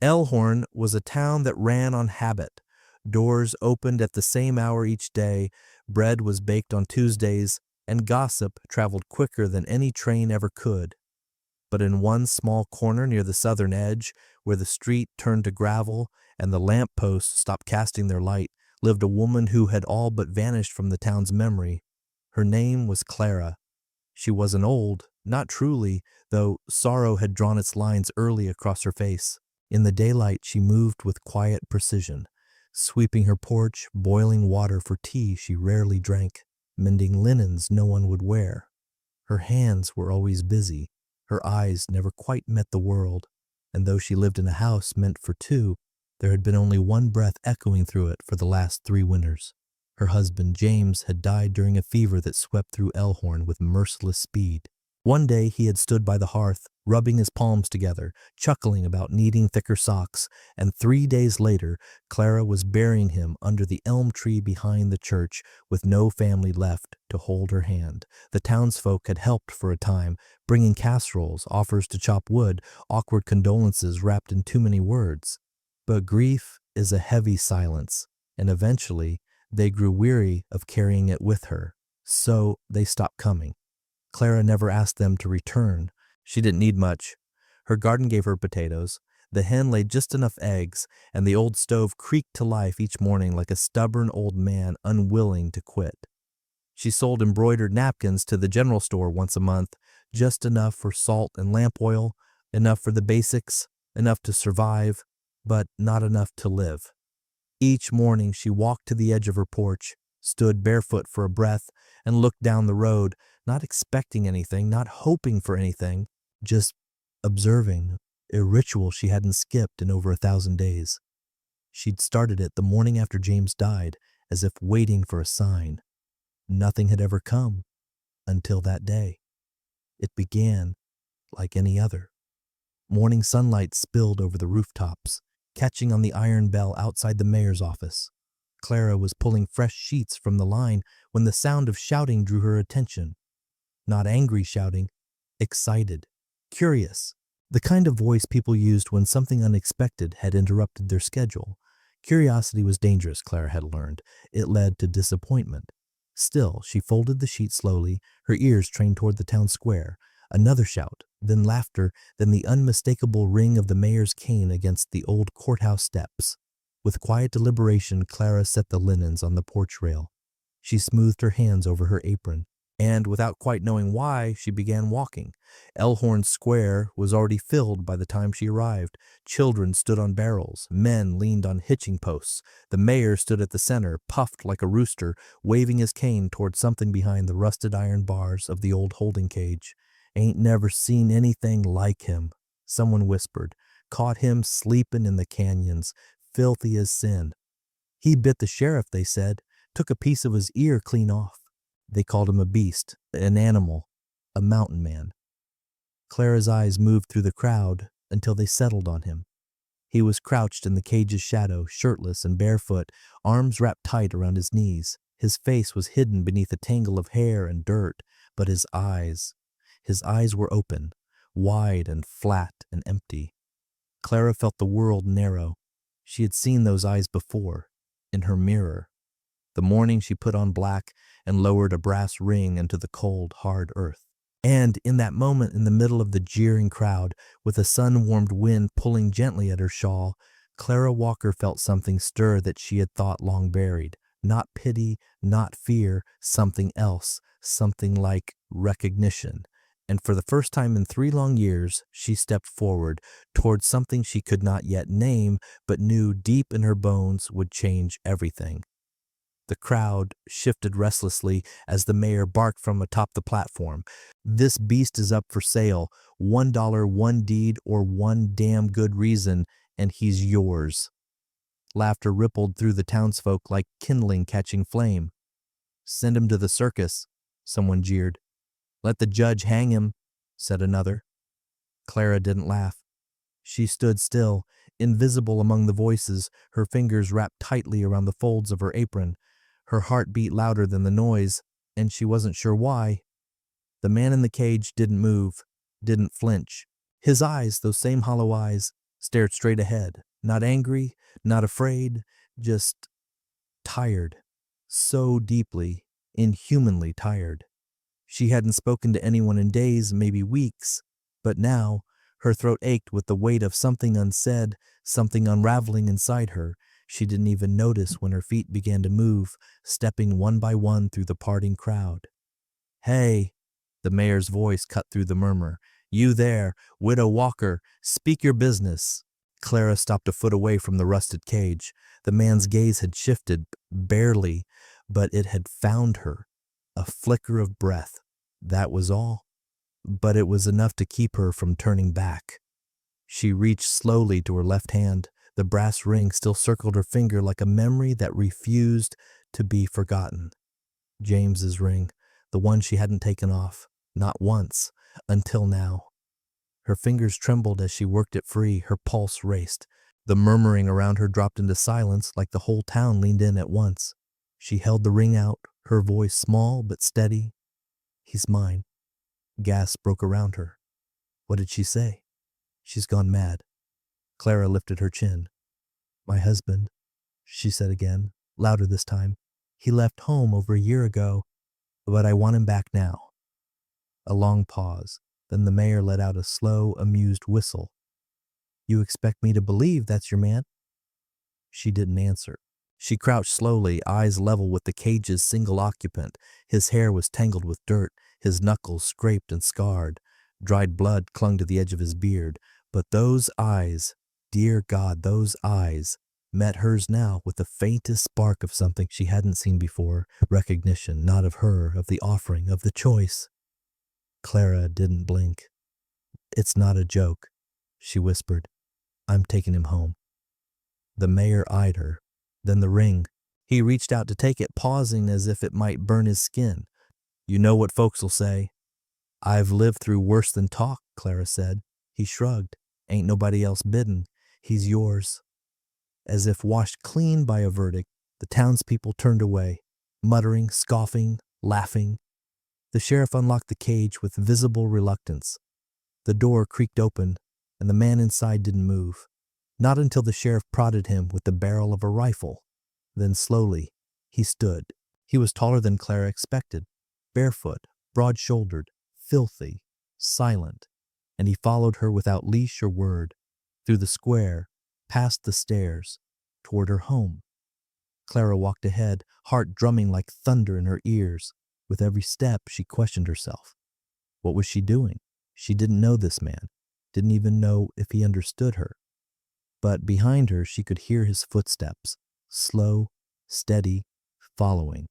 Elhorn was a town that ran on habit. Doors opened at the same hour each day, bread was baked on Tuesdays, and gossip traveled quicker than any train ever could. But in one small corner near the southern edge, where the street turned to gravel and the lamp posts stopped casting their light, lived a woman who had all but vanished from the town's memory. Her name was Clara. She wasn't old, not truly, though sorrow had drawn its lines early across her face. In the daylight she moved with quiet precision, sweeping her porch, boiling water for tea she rarely drank, mending linens no one would wear. Her hands were always busy. Her eyes never quite met the world, and though she lived in a house meant for two, there had been only one breath echoing through it for the last 3 winters. Her husband, James, had died during a fever that swept through Elhorn with merciless speed. One day he had stood by the hearth, rubbing his palms together, chuckling about needing thicker socks, and 3 days later, Clara was burying him under the elm tree behind the church, with no family left to hold her hand. The townsfolk had helped for a time, bringing casseroles, offers to chop wood, awkward condolences wrapped in too many words. But grief is a heavy silence, and eventually they grew weary of carrying it with her, so they stopped coming. Clara never asked them to return. She didn't need much. Her garden gave her potatoes, the hen laid just enough eggs, and the old stove creaked to life each morning like a stubborn old man unwilling to quit. She sold embroidered napkins to the general store once a month, just enough for salt and lamp oil, enough for the basics, enough to survive, but not enough to live. Each morning she walked to the edge of her porch, stood barefoot for a breath, and looked down the road, not expecting anything, not hoping for anything, just observing, a ritual she hadn't skipped in over 1,000 days. She'd started it the morning after James died, as if waiting for a sign. Nothing had ever come, until that day. It began like any other. Morning sunlight spilled over the rooftops, catching on the iron bell outside the mayor's office. Clara was pulling fresh sheets from the line when the sound of shouting drew her attention. Not angry shouting, excited, curious, the kind of voice people used when something unexpected had interrupted their schedule. Curiosity was dangerous, Clara had learned. It led to disappointment. Still, she folded the sheet slowly, her ears trained toward the town square. Another shout, then laughter, then the unmistakable ring of the mayor's cane against the old courthouse steps. With quiet deliberation, Clara set the linens on the porch rail. She smoothed her hands over her apron, and without quite knowing why, she began walking. Elhorn Square was already filled by the time she arrived. Children stood on barrels, men leaned on hitching posts. The mayor stood at the center, puffed like a rooster, waving his cane toward something behind the rusted iron bars of the old holding cage. "Ain't never seen anything like him," someone whispered. "Caught him sleeping in the canyons, filthy as sin. He bit the sheriff," they said, "took a piece of his ear clean off." They called him a beast, an animal, a mountain man. Clara's eyes moved through the crowd until they settled on him. He was crouched in the cage's shadow, shirtless and barefoot, arms wrapped tight around his knees. His face was hidden beneath a tangle of hair and dirt, but his eyes were open, wide and flat and empty. Clara felt the world narrow. She had seen those eyes before, in her mirror, the morning she put on black and lowered a brass ring into the cold, hard earth. And in that moment, in the middle of the jeering crowd, with a sun-warmed wind pulling gently at her shawl, Clara Walker felt something stir that she had thought long buried. Not pity, not fear, something else, something like recognition. And for the first time in 3 long years, she stepped forward towards something she could not yet name, but knew deep in her bones would change everything. The crowd shifted restlessly as the mayor barked from atop the platform. "This beast is up for sale. $1, 1 deed, or 1 damn good reason, and he's yours." Laughter rippled through the townsfolk like kindling catching flame. "Send him to the circus," someone jeered. "Let the judge hang him," said another. Clara didn't laugh. She stood still, invisible among the voices, her fingers wrapped tightly around the folds of her apron. Her heart beat louder than the noise, and she wasn't sure why. The man in the cage didn't move, didn't flinch. His eyes, those same hollow eyes, stared straight ahead, not angry, not afraid, just tired, so deeply, inhumanly tired. She hadn't spoken to anyone in days, maybe weeks, but now her throat ached with the weight of something unsaid, something unraveling inside her. She didn't even notice when her feet began to move, stepping one by one through the parting crowd. "Hey," the mayor's voice cut through the murmur. "You there, Widow Walker, speak your business." Clara stopped a foot away from the rusted cage. The man's gaze had shifted, barely, but it had found her. A flicker of breath. That was all. But it was enough to keep her from turning back. She reached slowly to her left hand. The brass ring still circled her finger like a memory that refused to be forgotten. James's ring, the one she hadn't taken off, not once, until now. Her fingers trembled as she worked it free, her pulse raced. The murmuring around her dropped into silence like the whole town leaned in at once. She held the ring out, her voice small but steady. "He's mine." Gasps broke around her. What did she say? She's gone mad. Clara lifted her chin. "My husband," she said again, louder this time. "He left home over a year ago, but I want him back now." A long pause. Then the mayor let out a slow, amused whistle. "You expect me to believe that's your man?" She didn't answer. She crouched slowly, eyes level with the cage's single occupant. His hair was tangled with dirt, his knuckles scraped and scarred. Dried blood clung to the edge of his beard. But those eyes, dear God, those eyes, met hers now with the faintest spark of something she hadn't seen before. Recognition, not of her, of the offering, of the choice. Clara didn't blink. "It's not a joke," she whispered. "I'm taking him home." The mayor eyed her. Then the ring. He reached out to take it, pausing as if it might burn his skin. "You know what folks'll say." "I've lived through worse than talk," Clara said. He shrugged. "Ain't nobody else bidding. He's yours." As if washed clean by a verdict, the townspeople turned away, muttering, scoffing, laughing. The sheriff unlocked the cage with visible reluctance. The door creaked open, and the man inside didn't move. Not until the sheriff prodded him with the barrel of a rifle. Then slowly, he stood. He was taller than Clara expected, barefoot, broad-shouldered, filthy, silent, and he followed her without leash or word, through the square, past the stairs, toward her home. Clara walked ahead, heart drumming like thunder in her ears. With every step, she questioned herself. What was she doing? She didn't know this man, didn't even know if he understood her. But behind her, she could hear his footsteps, slow, steady, following.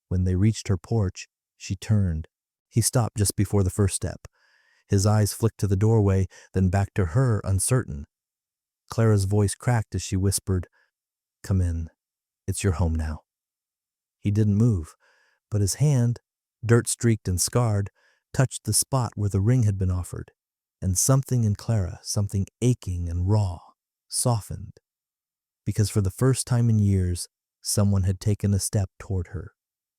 When they reached her porch, she turned. He stopped just before the first step. His eyes flicked to the doorway, then back to her, uncertain. Clara's voice cracked as she whispered, "Come in. It's your home now." He didn't move, but his hand, dirt-streaked and scarred, touched the spot where the ring had been offered, and something in Clara, something aching and raw, softened. Because for the first time in years, someone had taken a step toward her,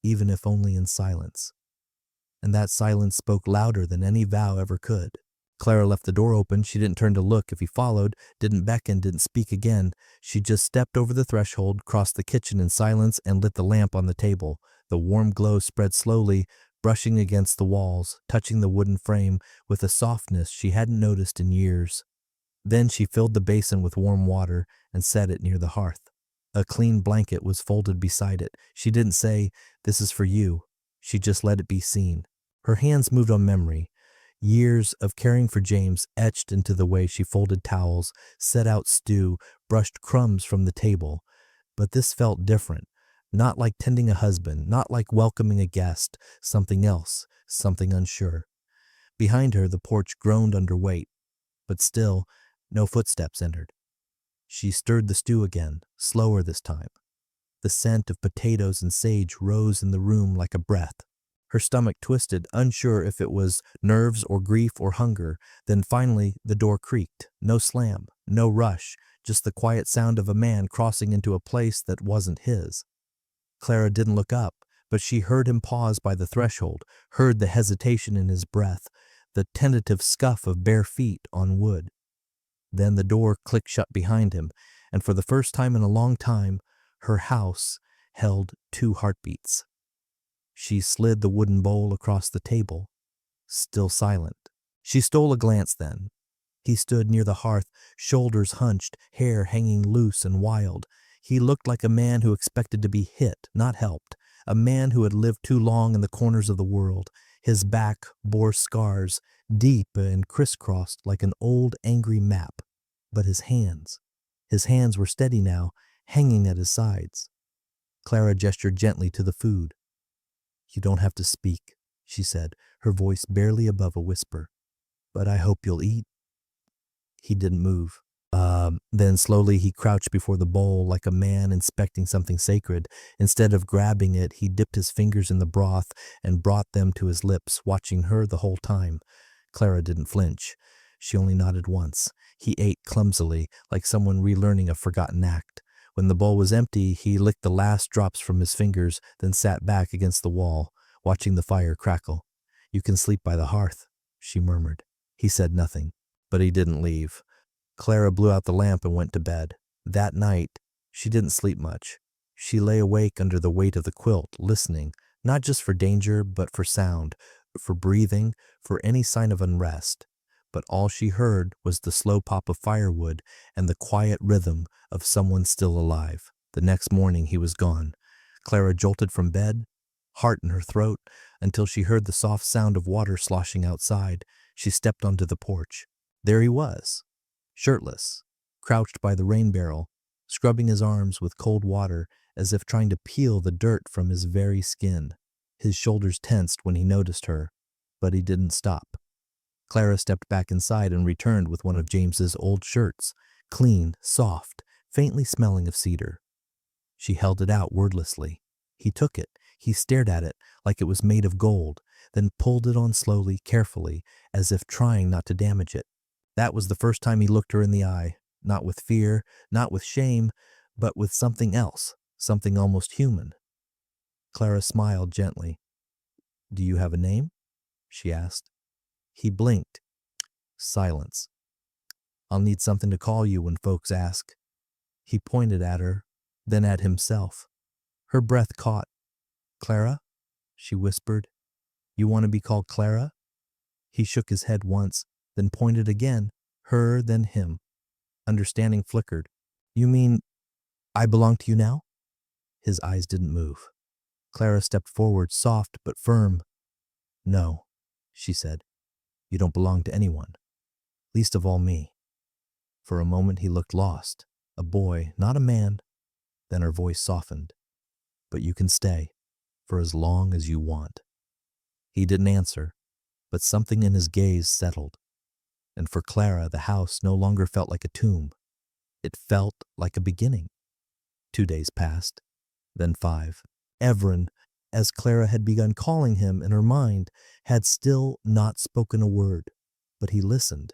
even if only in silence. And that silence spoke louder than any vow ever could. Clara left the door open. She didn't turn to look if he followed, didn't beckon, didn't speak again. She just stepped over the threshold, crossed the kitchen in silence, and lit the lamp on the table. The warm glow spread slowly, brushing against the walls, touching the wooden frame with a softness she hadn't noticed in years. Then she filled the basin with warm water and set it near the hearth. A clean blanket was folded beside it. She didn't say, "This is for you." She just let it be seen. Her hands moved on memory. Years of caring for James etched into the way she folded towels, set out stew, brushed crumbs from the table. But this felt different. Not like tending a husband, not like welcoming a guest, something else, something unsure. Behind her, the porch groaned under weight, but still, no footsteps entered. She stirred the stew again, slower this time. The scent of potatoes and sage rose in the room like a breath. Her stomach twisted, unsure if it was nerves or grief or hunger. Then finally, the door creaked. No slam, no rush, just the quiet sound of a man crossing into a place that wasn't his. Clara didn't look up, but she heard him pause by the threshold, heard the hesitation in his breath, the tentative scuff of bare feet on wood. Then the door clicked shut behind him, and for the first time in a long time, her house held 2 heartbeats. She slid the wooden bowl across the table, still silent. She stole a glance then. He stood near the hearth, shoulders hunched, hair hanging loose and wild. He looked like a man who expected to be hit, not helped, a man who had lived too long in the corners of the world. His back bore scars, deep and crisscrossed like an old angry map. But his hands were steady now, hanging at his sides. Clara gestured gently to the food. "You don't have to speak," she said, her voice barely above a whisper. "But I hope you'll eat." He didn't move. Then slowly he crouched before the bowl like a man inspecting something sacred. Instead of grabbing it, he dipped his fingers in the broth and brought them to his lips, watching her the whole time. Clara didn't flinch. She only nodded once. He ate clumsily, like someone relearning a forgotten act. When the bowl was empty, he licked the last drops from his fingers, then sat back against the wall, watching the fire crackle. "You can sleep by the hearth," she murmured. He said nothing, but he didn't leave. Clara blew out the lamp and went to bed. That night, she didn't sleep much. She lay awake under the weight of the quilt, listening, not just for danger, but for sound, for breathing, for any sign of unrest. But all she heard was the slow pop of firewood and the quiet rhythm of someone still alive. The next morning he was gone. Clara jolted from bed, heart in her throat, until she heard the soft sound of water sloshing outside. She stepped onto the porch. There he was, shirtless, crouched by the rain barrel, scrubbing his arms with cold water as if trying to peel the dirt from his very skin. His shoulders tensed when he noticed her, but he didn't stop. Clara stepped back inside and returned with one of James's old shirts, clean, soft, faintly smelling of cedar. She held it out wordlessly. He took it. He stared at it like it was made of gold, then pulled it on slowly, carefully, as if trying not to damage it. That was the first time he looked her in the eye, not with fear, not with shame, but with something else, something almost human. Clara smiled gently. "Do you have a name?" she asked. He blinked. Silence. "I'll need something to call you when folks ask." He pointed at her, then at himself. Her breath caught. "Clara?" she whispered. "You want to be called Clara?" He shook his head once, then pointed again, her, then him. Understanding flickered. "You mean I belong to you now?" His eyes didn't move. Clara stepped forward, soft but firm. "No," she said. "You don't belong to anyone, least of all me." For a moment he looked lost. A boy, not a man. Then her voice softened. "But you can stay, for as long as you want." He didn't answer, but something in his gaze settled. And for Clara, the house no longer felt like a tomb. It felt like a beginning. 2 days passed, then 5. Everin, as Clara had begun calling him in her mind, had still not spoken a word. But he listened.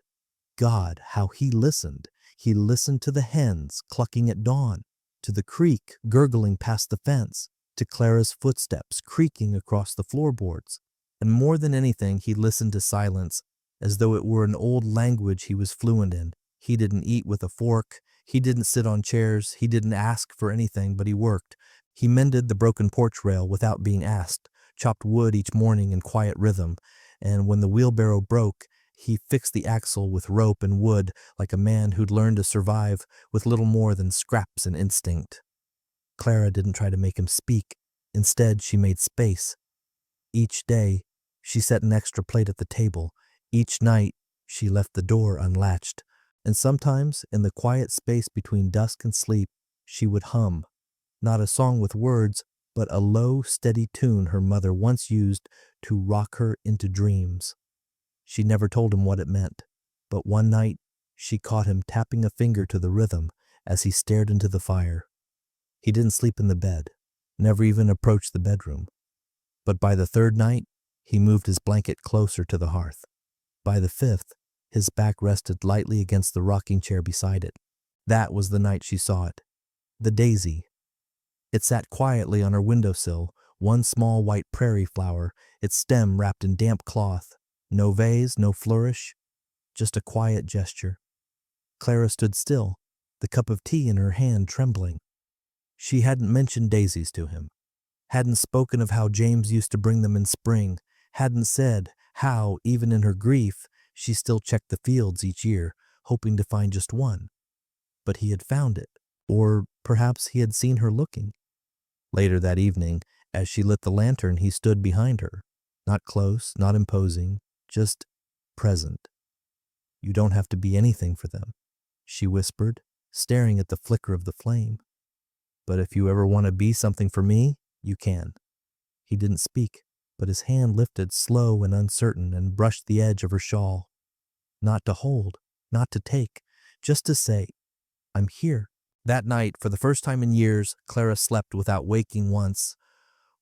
God, how he listened! He listened to the hens clucking at dawn, to the creek gurgling past the fence, to Clara's footsteps creaking across the floorboards. And more than anything, he listened to silence, as though it were an old language he was fluent in. He didn't eat with a fork. He didn't sit on chairs. He didn't ask for anything, but he worked. He mended the broken porch rail without being asked, chopped wood each morning in quiet rhythm, and when the wheelbarrow broke, he fixed the axle with rope and wood like a man who'd learned to survive with little more than scraps and instinct. Clara didn't try to make him speak. Instead, she made space. Each day, she set an extra plate at the table. Each night, she left the door unlatched. And sometimes, in the quiet space between dusk and sleep, she would hum, not a song with words, but a low, steady tune her mother once used to rock her into dreams. She never told him what it meant, but one night she caught him tapping a finger to the rhythm as he stared into the fire. He didn't sleep in the bed, never even approached the bedroom. But by the 3rd night, he moved his blanket closer to the hearth. By the 5th, his back rested lightly against the rocking chair beside it. That was the night she saw it. The daisy. It sat quietly on her windowsill, one small white prairie flower, its stem wrapped in damp cloth. No vase, no flourish, just a quiet gesture. Clara stood still, the cup of tea in her hand trembling. She hadn't mentioned daisies to him, hadn't spoken of how James used to bring them in spring, hadn't said how, even in her grief, she still checked the fields each year, hoping to find just one. But he had found it, or perhaps he had seen her looking. Later that evening, as she lit the lantern, he stood behind her, not close, not imposing, just present. "You don't have to be anything for them," she whispered, staring at the flicker of the flame. "But if you ever want to be something for me, you can." He didn't speak, but his hand lifted slow and uncertain and brushed the edge of her shawl. Not to hold, not to take, just to say, "I'm here." That night, for the first time in years, Clara slept without waking once.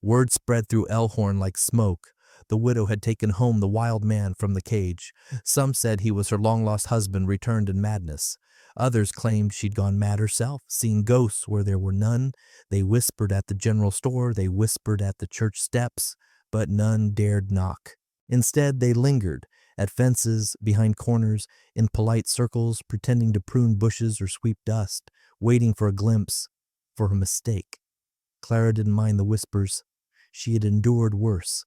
Word spread through Elhorn like smoke. The widow had taken home the wild man from the cage. Some said he was her long-lost husband returned in madness. Others claimed she'd gone mad herself, seen ghosts where there were none. They whispered at the general store, they whispered at the church steps, but none dared knock. Instead, they lingered, at fences, behind corners, in polite circles, pretending to prune bushes or sweep dust, waiting for a glimpse, for a mistake. Clara didn't mind the whispers. She had endured worse.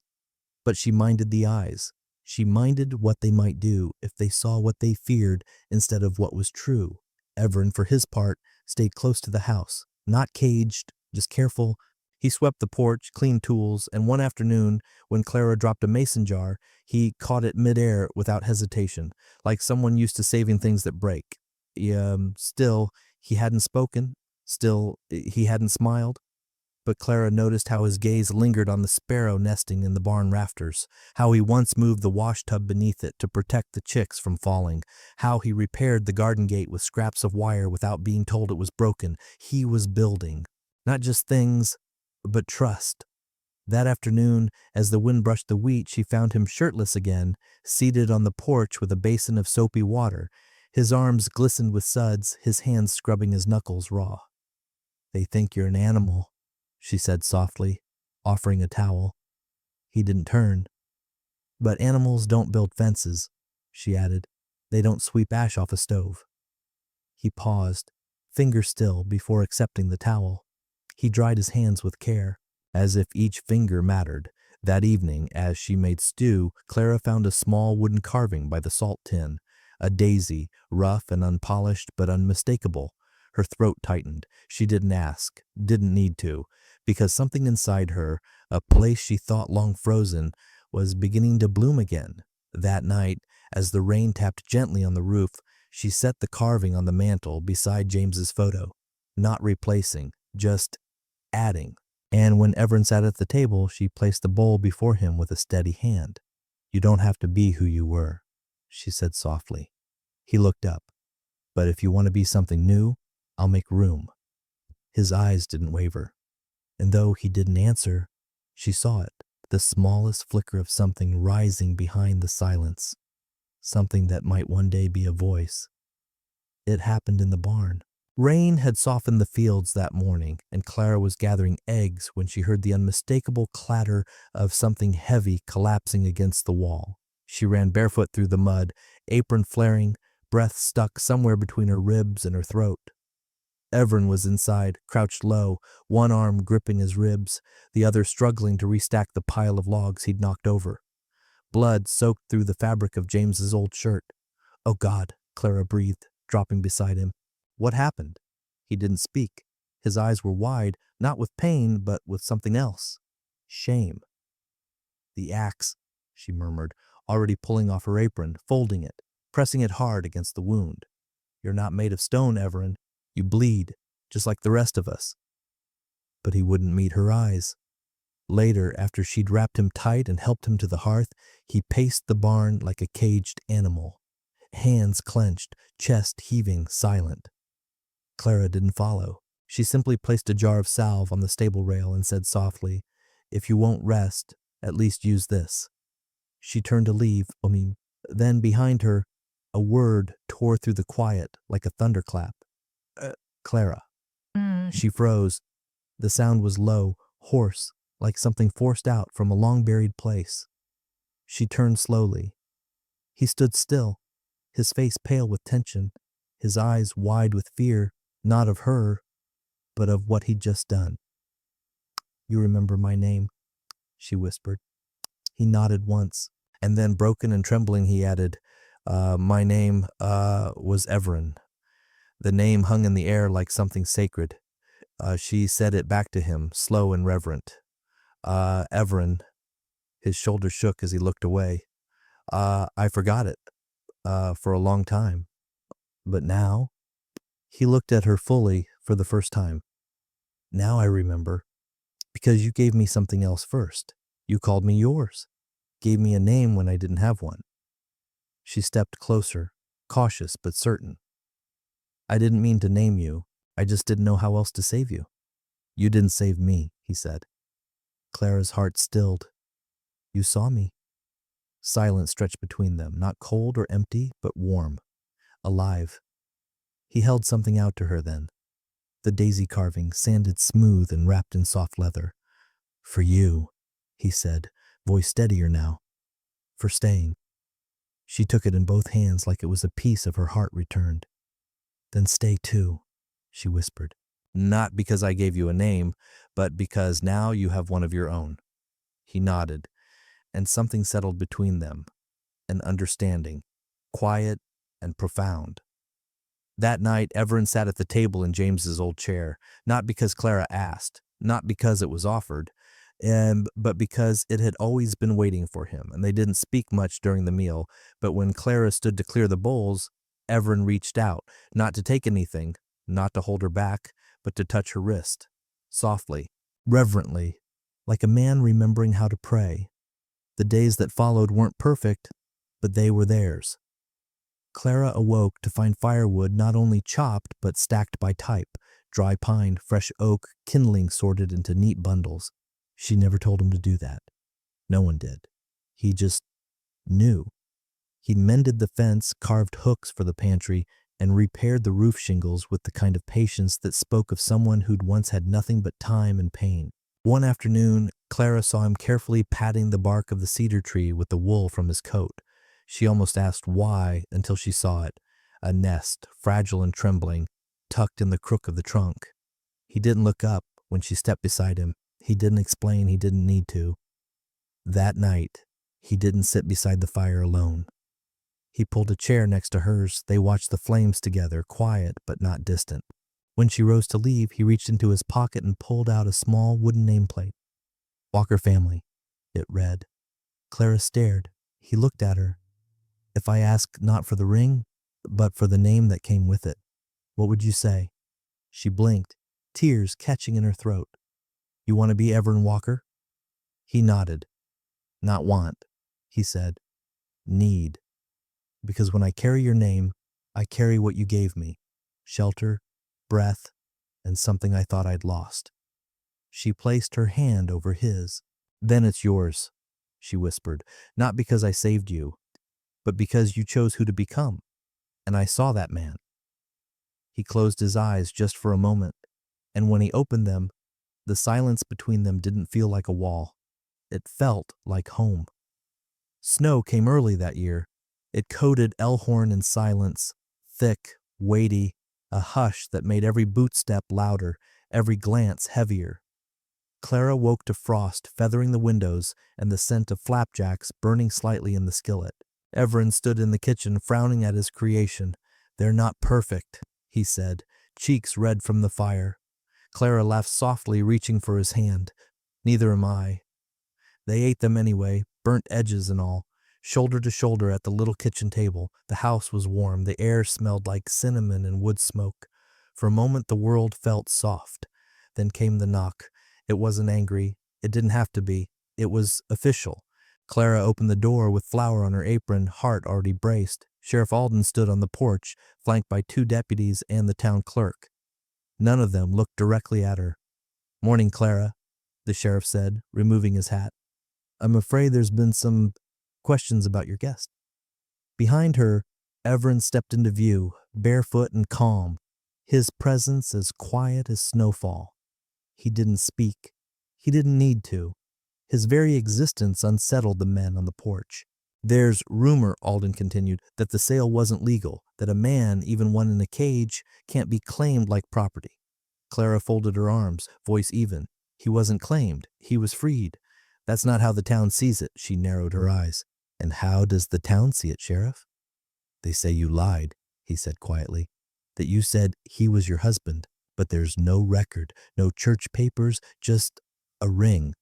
But she minded the eyes. She minded what they might do if they saw what they feared instead of what was true. Everin, for his part, stayed close to the house, not caged, just careful. He swept the porch, cleaned tools, and one afternoon, when Clara dropped a mason jar, he caught it midair without hesitation, like someone used to saving things that break. Still, he hadn't spoken. Still, he hadn't smiled. But Clara noticed how his gaze lingered on the sparrow nesting in the barn rafters, how he once moved the wash tub beneath it to protect the chicks from falling, how he repaired the garden gate with scraps of wire without being told it was broken. He was building, not just things, but trust. That afternoon, as the wind brushed the wheat, she found him shirtless again, seated on the porch with a basin of soapy water. His arms glistened with suds, his hands scrubbing his knuckles raw. "They think you're an animal," she said softly, offering a towel. He didn't turn. "But animals don't build fences," she added. "They don't sweep ash off a stove." He paused, finger still, before accepting the towel. He dried his hands with care, as if each finger mattered. That evening, as she made stew, Clara found a small wooden carving by the salt tin, a daisy, rough and unpolished but unmistakable. Her throat tightened. She didn't ask, didn't need to, because something inside her, a place she thought long frozen, was beginning to bloom again. That night, as the rain tapped gently on the roof, she set the carving on the mantel beside James's photo, not replacing, just adding. And when Everin sat at the table, she placed the bowl before him with a steady hand. "You don't have to be who you were," she said softly. He looked up. "But if you want to be something new, I'll make room." His eyes didn't waver. And though he didn't answer, she saw it, the smallest flicker of something rising behind the silence, something that might one day be a voice. It happened in the barn. Rain had softened the fields that morning, and Clara was gathering eggs when she heard the unmistakable clatter of something heavy collapsing against the wall. She ran barefoot through the mud, apron flaring, breath stuck somewhere between her ribs and her throat. Everin was inside, crouched low, one arm gripping his ribs, the other struggling to restack the pile of logs he'd knocked over. Blood soaked through the fabric of James's old shirt. "Oh God," Clara breathed, dropping beside him. "What happened?" He didn't speak. His eyes were wide, not with pain, but with something else. Shame. "The axe," she murmured, already pulling off her apron, folding it, pressing it hard against the wound. "You're not made of stone, Everin. You bleed, just like the rest of us." But he wouldn't meet her eyes. Later, after she'd wrapped him tight and helped him to the hearth, he paced the barn like a caged animal, hands clenched, chest heaving, silent. Clara didn't follow. She simply placed a jar of salve on the stable rail and said softly, "If you won't rest, at least use this." She turned to leave, then behind her, a word tore through the quiet like a thunderclap. "Clara." She froze. The sound was low, hoarse, like something forced out from a long-buried place. She turned slowly. He stood still, his face pale with tension, his eyes wide with fear, not of her, but of what he'd just done. "You remember my name," she whispered. He nodded once, and then, broken and trembling, he added, "My name, was Everin." The name hung in the air like something sacred. She said it back to him, slow and reverent. Everin." His shoulders shook as he looked away. "I forgot it, for a long time. But now," he looked at her fully for the first time. "Now I remember, because you gave me something else first. You called me yours, gave me a name when I didn't have one." She stepped closer, cautious but certain. "I didn't mean to name you. I just didn't know how else to save you." "You didn't save me," he said. Clara's heart stilled. "You saw me." Silence stretched between them, not cold or empty, but warm, alive. He held something out to her then. The daisy carving, sanded smooth and wrapped in soft leather. "For you," he said, voice steadier now. "For staying." She took it in both hands like it was a piece of her heart returned. "Then stay too," she whispered. "Not because I gave you a name, but because now you have one of your own." He nodded, and something settled between them, an understanding, quiet and profound. That night, Everin sat at the table in James's old chair, not because Clara asked, not because it was offered, but because it had always been waiting for him, and they didn't speak much during the meal. But when Clara stood to clear the bowls, Everin reached out, not to take anything, not to hold her back, but to touch her wrist, softly, reverently, like a man remembering how to pray. The days that followed weren't perfect, but they were theirs. Clara awoke to find firewood not only chopped but stacked by type, dry pine, fresh oak, kindling sorted into neat bundles. She never told him to do that. No one did. He just knew. He mended the fence, carved hooks for the pantry, and repaired the roof shingles with the kind of patience that spoke of someone who'd once had nothing but time and pain. One afternoon, Clara saw him carefully patting the bark of the cedar tree with the wool from his coat. She almost asked why until she saw it, a nest, fragile and trembling, tucked in the crook of the trunk. He didn't look up when she stepped beside him. He didn't explain, he didn't need to. That night, he didn't sit beside the fire alone. He pulled a chair next to hers. They watched the flames together, quiet but not distant. When she rose to leave, he reached into his pocket and pulled out a small wooden nameplate. "Walker family," it read. Clara stared. He looked at her. "If I ask not for the ring, but for the name that came with it, what would you say?" She blinked, tears catching in her throat. "You want to be Everin Walker?" He nodded. "Not want," he said. "Need. Because when I carry your name, I carry what you gave me. Shelter, breath, and something I thought I'd lost." She placed her hand over his. "Then it's yours," she whispered. "Not because I saved you, but because you chose who to become. And I saw that man." He closed his eyes just for a moment, and when he opened them, the silence between them didn't feel like a wall. It felt like home. Snow came early that year. It coated Elhorn in silence, thick, weighty, a hush that made every boot step louder, every glance heavier. Clara woke to frost feathering the windows and the scent of flapjacks burning slightly in the skillet. Everin stood in the kitchen frowning at his creation. "They're not perfect," he said, cheeks red from the fire. Clara laughed softly, reaching for his hand. "Neither am I." They ate them anyway, burnt edges and all, shoulder to shoulder at the little kitchen table. The house was warm. The air smelled like cinnamon and wood smoke. For a moment the world felt soft. Then came the knock. It wasn't angry. It didn't have to be. It was official. Clara opened the door with flour on her apron, heart already braced. Sheriff Alden stood on the porch, flanked by 2 deputies and the town clerk. None of them looked directly at her. "Morning, Clara," the sheriff said, removing his hat. "I'm afraid there's been some questions about your guest." Behind her, Everin stepped into view, barefoot and calm, his presence as quiet as snowfall. He didn't speak. He didn't need to. His very existence unsettled the men on the porch. There's rumor, Alden continued, that the sale wasn't legal, that a man, even one in a cage, can't be claimed like property. Clara folded her arms, voice even. He wasn't claimed. He was freed. That's not how the town sees it. She narrowed her eyes. And how does the town see it, Sheriff? They say you lied, he said quietly. That you said he was your husband, but there's no record, no church papers, just a ring.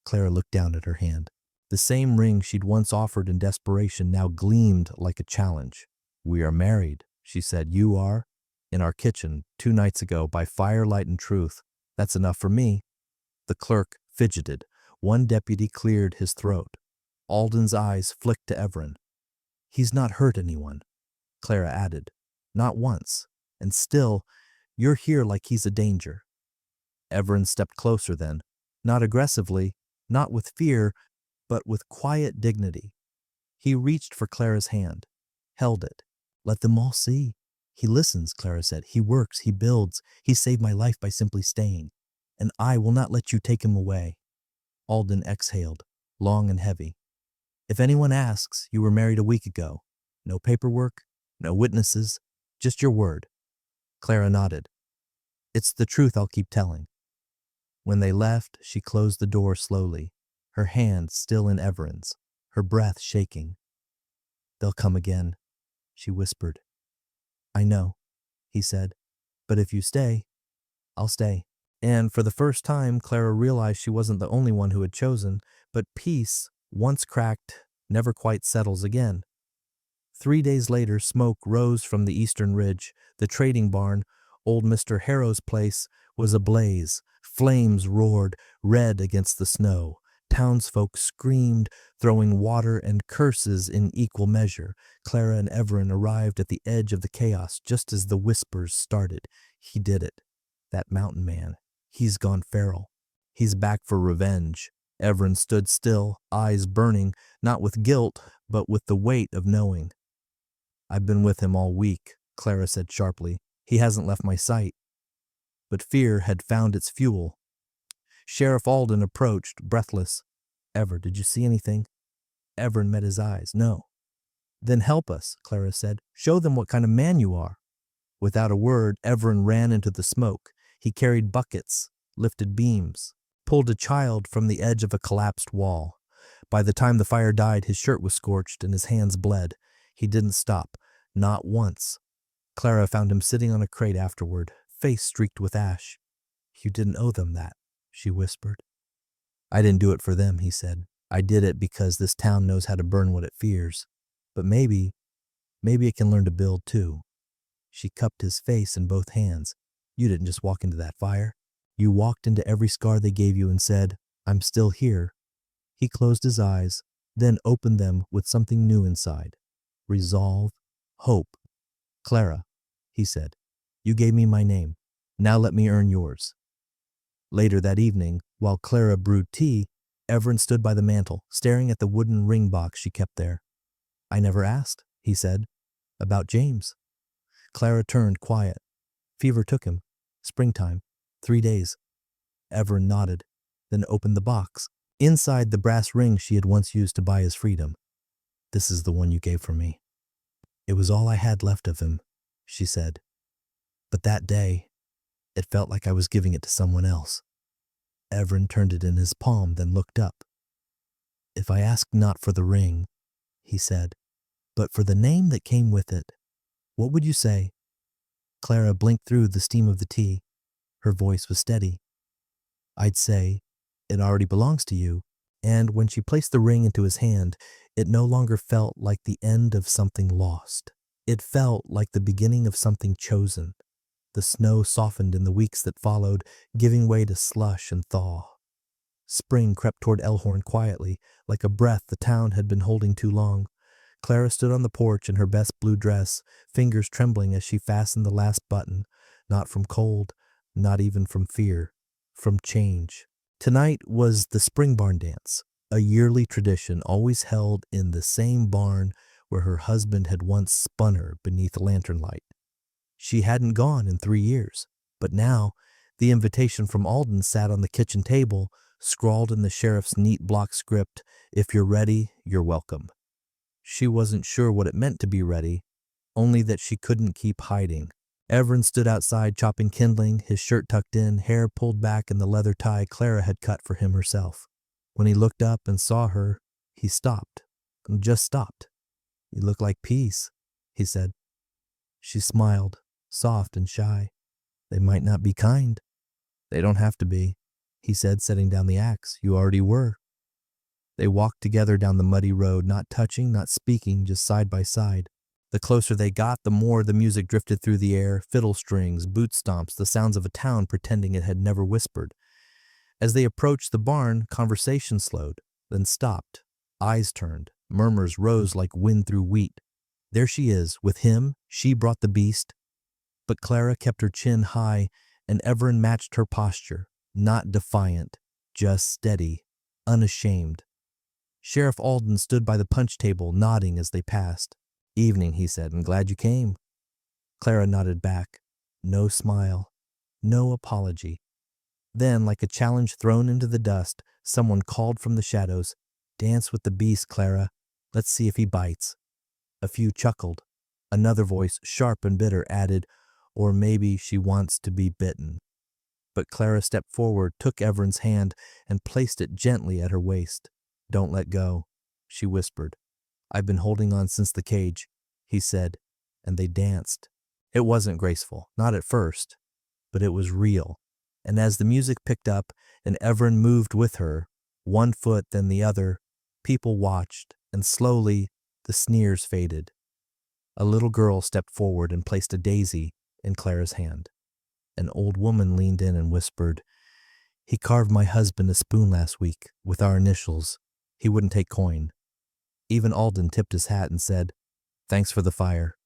Clara looked down at her hand. The same ring she'd once offered in desperation now gleamed like a challenge. We are married, she said. You are? In our kitchen, 2 nights ago, by firelight and truth. That's enough for me. The clerk fidgeted. One deputy cleared his throat. Alden's eyes flicked to Everin. He's not hurt anyone, Clara added. Not once. And still, you're here like he's a danger. Everin stepped closer then, not aggressively, not with fear, but with quiet dignity. He reached for Clara's hand, held it. Let them all see. He listens, Clara said. He works, he builds. He saved my life by simply staying. And I will not let you take him away. Alden exhaled, long and heavy. If anyone asks, you were married a week ago. No paperwork, no witnesses, just your word. Clara nodded. It's the truth I'll keep telling. When they left, she closed the door slowly, her hand still in Everin's, her breath shaking. They'll come again, she whispered. I know, he said, but if you stay, I'll stay. And for the first time, Clara realized she wasn't the only one who had chosen, but peace, once cracked, never quite settles again. 3 days later, smoke rose from the eastern ridge. The trading barn, old Mr. Harrow's place, was ablaze. Flames roared, red against the snow. Townsfolk screamed, throwing water and curses in equal measure. Clara and Everin arrived at the edge of the chaos just as the whispers started. He did it. That mountain man. He's gone feral. He's back for revenge. Everin stood still, eyes burning, not with guilt, but with the weight of knowing. I've been with him all week, Clara said sharply. He hasn't left my sight. But fear had found its fuel. Sheriff Alden approached, breathless. Ever, did you see anything? Everin met his eyes. No. Then help us, Clara said. Show them what kind of man you are. Without a word, Everin ran into the smoke. He carried buckets, lifted beams, pulled a child from the edge of a collapsed wall. By the time the fire died, his shirt was scorched and his hands bled. He didn't stop, not once. Clara found him sitting on a crate afterward, face streaked with ash. You didn't owe them that, she whispered. I didn't do it for them, he said. I did it because this town knows how to burn what it fears. But maybe it can learn to build too. She cupped his face in both hands. You didn't just walk into that fire. You walked into every scar they gave you and said, I'm still here. He closed his eyes, then opened them with something new inside. Resolve, hope. Clara, he said, you gave me my name. Now let me earn yours. Later that evening, while Clara brewed tea, Everin stood by the mantel, staring at the wooden ring box she kept there. I never asked, he said, about James. Clara turned quiet. Fever took him. Springtime. 3 days. Everin nodded, then opened the box. Inside the brass ring she had once used to buy his freedom. This is the one you gave for me. It was all I had left of him, she said. But that day, it felt like I was giving it to someone else. Everin turned it in his palm, then looked up. If I ask not for the ring, he said, but for the name that came with it, what would you say? Clara blinked through the steam of the tea. Her voice was steady. I'd say, it already belongs to you. And when she placed the ring into his hand, it no longer felt like the end of something lost. It felt like the beginning of something chosen. The snow softened in the weeks that followed, giving way to slush and thaw. Spring crept toward Elhorn quietly, like a breath the town had been holding too long. Clara stood on the porch in her best blue dress, fingers trembling as she fastened the last button, not from cold, not even from fear, from change. Tonight was the spring barn dance, a yearly tradition always held in the same barn where her husband had once spun her beneath lantern light. She hadn't gone in 3 years, but now the invitation from Alden sat on the kitchen table, scrawled in the sheriff's neat block script, if you're ready, you're welcome. She wasn't sure what it meant to be ready, only that she couldn't keep hiding. Everin stood outside chopping kindling, his shirt tucked in, hair pulled back in the leather tie Clara had cut for him herself. When he looked up and saw her, he stopped. Just stopped. "You look like peace," he said. She smiled, soft and shy. "They might not be kind." "They don't have to be," he said, setting down the axe. "You already were." They walked together down the muddy road, not touching, not speaking, just side by side. The closer they got, the more the music drifted through the air, fiddle strings, boot stomps, the sounds of a town pretending it had never whispered. As they approached the barn, conversation slowed, then stopped. Eyes turned, murmurs rose like wind through wheat. There she is, with him, she brought the beast. But Clara kept her chin high, and Everin matched her posture, not defiant, just steady, unashamed. Sheriff Alden stood by the punch table, nodding as they passed. "Evening," he said, "and glad you came." Clara nodded back. No smile, no apology. Then, like a challenge thrown into the dust, someone called from the shadows, "Dance with the beast, Clara. Let's see if he bites." A few chuckled. Another voice, sharp and bitter, added, "Or maybe she wants to be bitten." But Clara stepped forward, took Everin's hand, and placed it gently at her waist. "Don't let go," she whispered. "I've been holding on since the cage," he said, and they danced. It wasn't graceful, not at first, but it was real. And as the music picked up and Everin moved with her, one foot then the other, people watched, and slowly the sneers faded. A little girl stepped forward and placed a daisy in Clara's hand. An old woman leaned in and whispered, "He carved my husband a spoon last week with our initials. He wouldn't take coin." Even Alden tipped his hat and said, "Thanks for the fire."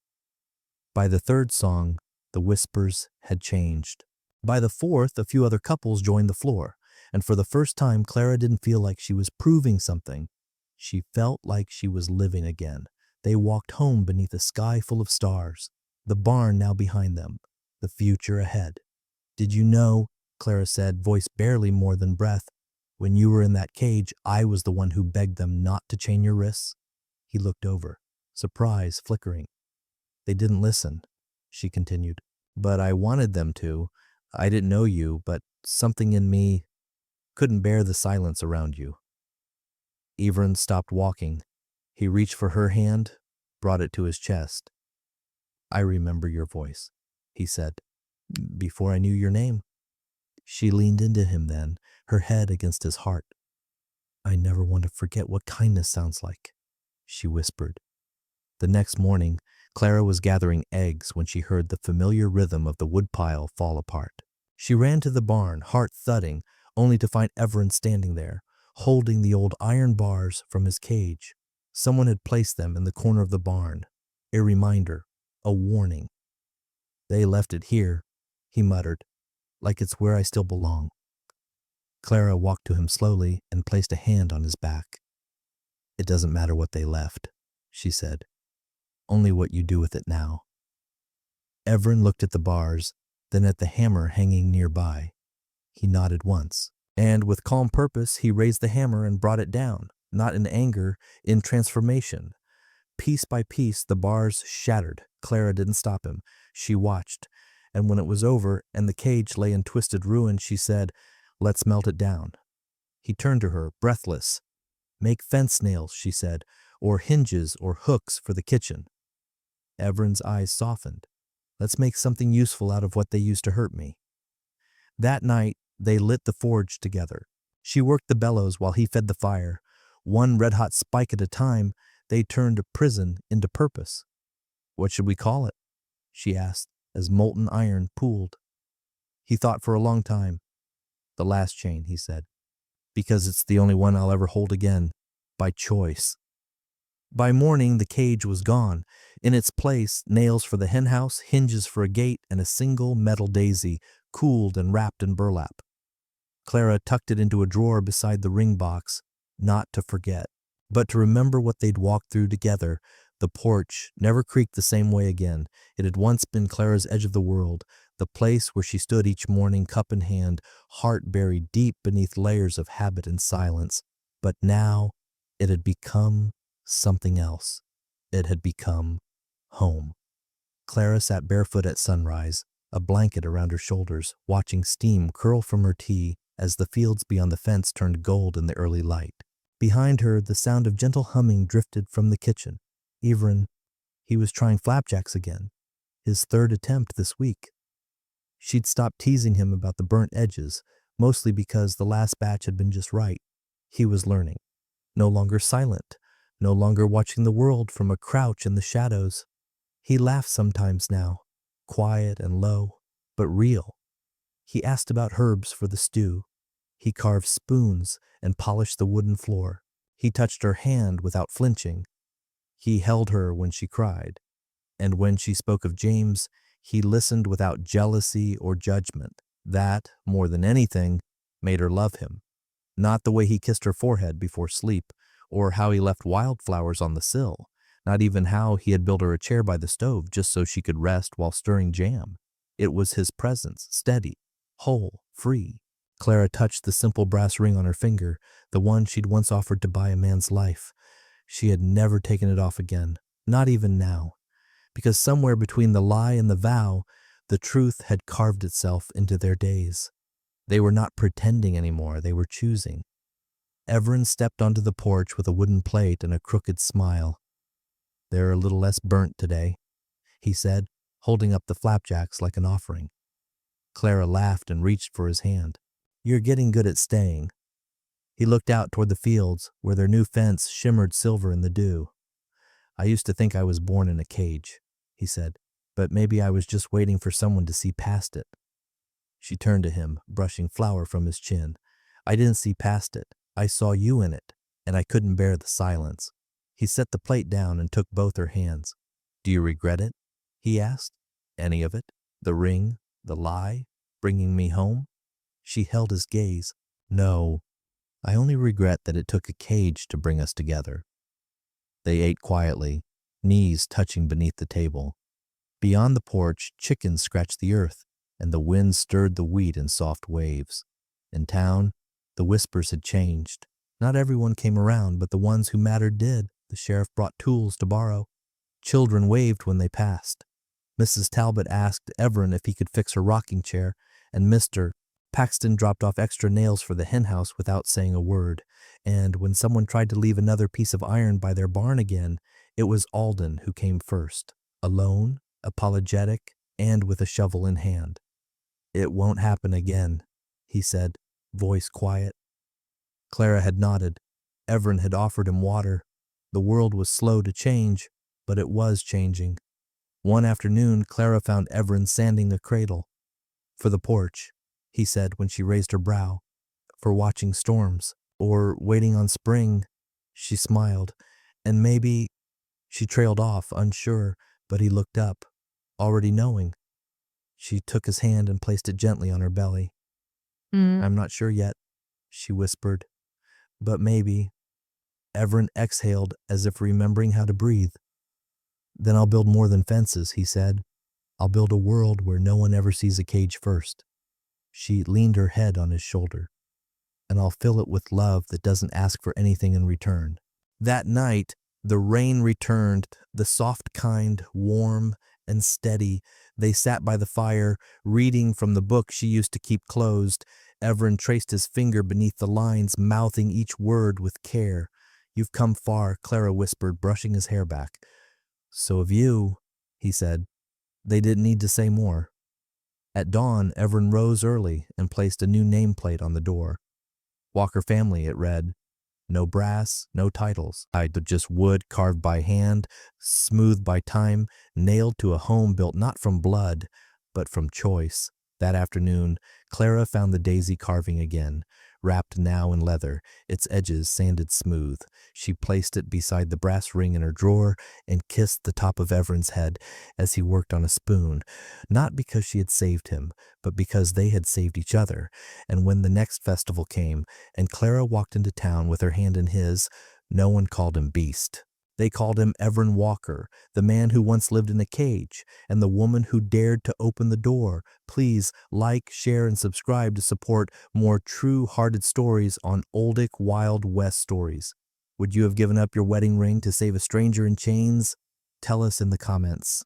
By the third song, the whispers had changed. By the fourth, a few other couples joined the floor, and for the first time, Clara didn't feel like she was proving something. She felt like she was living again. They walked home beneath a sky full of stars, the barn now behind them, the future ahead. "Did you know," Clara said, voice barely more than breath, "when you were in that cage, I was the one who begged them not to chain your wrists?" He looked over, surprise flickering. "They didn't listen," she continued. "But I wanted them to. I didn't know you, but something in me couldn't bear the silence around you." Everin stopped walking. He reached for her hand, brought it to his chest. "I remember your voice," he said, "before I knew your name." She leaned into him then, her head against his heart. "I never want to forget what kindness sounds like," she whispered. The next morning, Clara was gathering eggs when she heard the familiar rhythm of the woodpile fall apart. She ran to the barn, heart thudding, only to find Everin standing there, holding the old iron bars from his cage. Someone had placed them in the corner of the barn. A reminder, a warning. "They left it here," he muttered, "like it's where I still belong." Clara walked to him slowly and placed a hand on his back. "It doesn't matter what they left," she said. "Only what you do with it now." Everin looked at the bars, then at the hammer hanging nearby. He nodded once, and with calm purpose he raised the hammer and brought it down, not in anger, in transformation. Piece by piece the bars shattered. Clara didn't stop him. She watched, and when it was over and the cage lay in twisted ruin, she said, "Let's melt it down." He turned to her, breathless. "Make fence nails," she said, "or hinges or hooks for the kitchen." Everin's eyes softened. "Let's make something useful out of what they used to hurt me." That night, they lit the forge together. She worked the bellows while he fed the fire. One red-hot spike at a time, they turned a prison into purpose. "What should we call it?" she asked, as molten iron pooled. He thought for a long time. "The last chain," he said, "because it's the only one I'll ever hold again, by choice." By morning, the cage was gone. In its place, nails for the henhouse, hinges for a gate, and a single metal daisy, cooled and wrapped in burlap. Clara tucked it into a drawer beside the ring box, not to forget, but to remember what they'd walked through together. The porch never creaked the same way again. It had once been Clara's edge of the world, the place where she stood each morning, cup in hand, heart buried deep beneath layers of habit and silence. But now it had become something else. It had become home. Clara sat barefoot at sunrise, a blanket around her shoulders, watching steam curl from her tea as the fields beyond the fence turned gold in the early light. Behind her, the sound of gentle humming drifted from the kitchen. Everin, he was trying flapjacks again, his third attempt this week. She'd stopped teasing him about the burnt edges, mostly because the last batch had been just right. He was learning. No longer silent, no longer watching the world from a crouch in the shadows. He laughed sometimes now, quiet and low, but real. He asked about herbs for the stew. He carved spoons and polished the wooden floor. He touched her hand without flinching. He held her when she cried. And when she spoke of James, he listened without jealousy or judgment. That, more than anything, made her love him. Not the way he kissed her forehead before sleep, or how he left wildflowers on the sill, not even how he had built her a chair by the stove just so she could rest while stirring jam. It was his presence, steady, whole, free. Clara touched the simple brass ring on her finger, the one she'd once offered to buy a man's life. She had never taken it off again, not even now, because somewhere between the lie and the vow, the truth had carved itself into their days. They were not pretending anymore, they were choosing. Everin stepped onto the porch with a wooden plate and a crooked smile. "They're a little less burnt today," he said, holding up the flapjacks like an offering. Clara laughed and reached for his hand. "You're getting good at staying." He looked out toward the fields, where their new fence shimmered silver in the dew. "I used to think I was born in a cage," he said, "but maybe I was just waiting for someone to see past it." She turned to him, brushing flour from his chin. "I didn't see past it. I saw you in it, and I couldn't bear the silence." He set the plate down and took both her hands. "Do you regret it?" he asked. "Any of it? The ring? The lie? Bringing me home?" She held his gaze. "No, I only regret that it took a cage to bring us together." They ate quietly, knees touching beneath the table. Beyond the porch, chickens scratched the earth, and the wind stirred the wheat in soft waves. In town, the whispers had changed. Not everyone came around, but the ones who mattered did. The sheriff brought tools to borrow. Children waved when they passed. Mrs. Talbot asked Everin if he could fix her rocking chair, and Mr. Paxton dropped off extra nails for the henhouse without saying a word. And when someone tried to leave another piece of iron by their barn again, it was Alden who came first, alone, apologetic, and with a shovel in hand. "It won't happen again," he said, voice quiet. Clara had nodded. Everin had offered him water. The world was slow to change, but it was changing. One afternoon, Clara found Everin sanding a cradle. "For the porch," he said when she raised her brow. "For watching storms, or waiting on spring." She smiled. "And maybe—" She trailed off, unsure, but he looked up, already knowing. She took his hand and placed it gently on her belly. "I'm not sure yet," she whispered. "But maybe." Everin exhaled as if remembering how to breathe. "Then I'll build more than fences," he said. "I'll build a world where no one ever sees a cage first." She leaned her head on his shoulder. "And I'll fill it with love that doesn't ask for anything in return." That night, the rain returned, the soft kind, warm and steady. They sat by the fire, reading from the book she used to keep closed. Everin traced his finger beneath the lines, mouthing each word with care. "You've come far," Clara whispered, brushing his hair back. "So have you," he said. They didn't need to say more. At dawn, Everin rose early and placed a new nameplate on the door. Walker Family, it read. No brass, no titles. Just wood carved by hand, smoothed by time, nailed to a home built not from blood, but from choice. That afternoon, Clara found the daisy carving again, wrapped now in leather, its edges sanded smooth. She placed it beside the brass ring in her drawer and kissed the top of Everin's head as he worked on a spoon, not because she had saved him, but because they had saved each other. And when the next festival came, and Clara walked into town with her hand in his, no one called him Beast. They called him Everin Walker, the man who once lived in a cage, and the woman who dared to open the door. Please like, share, and subscribe to support more true-hearted stories on Oldic Wild West stories. Would you have given up your wedding ring to save a stranger in chains? Tell us in the comments.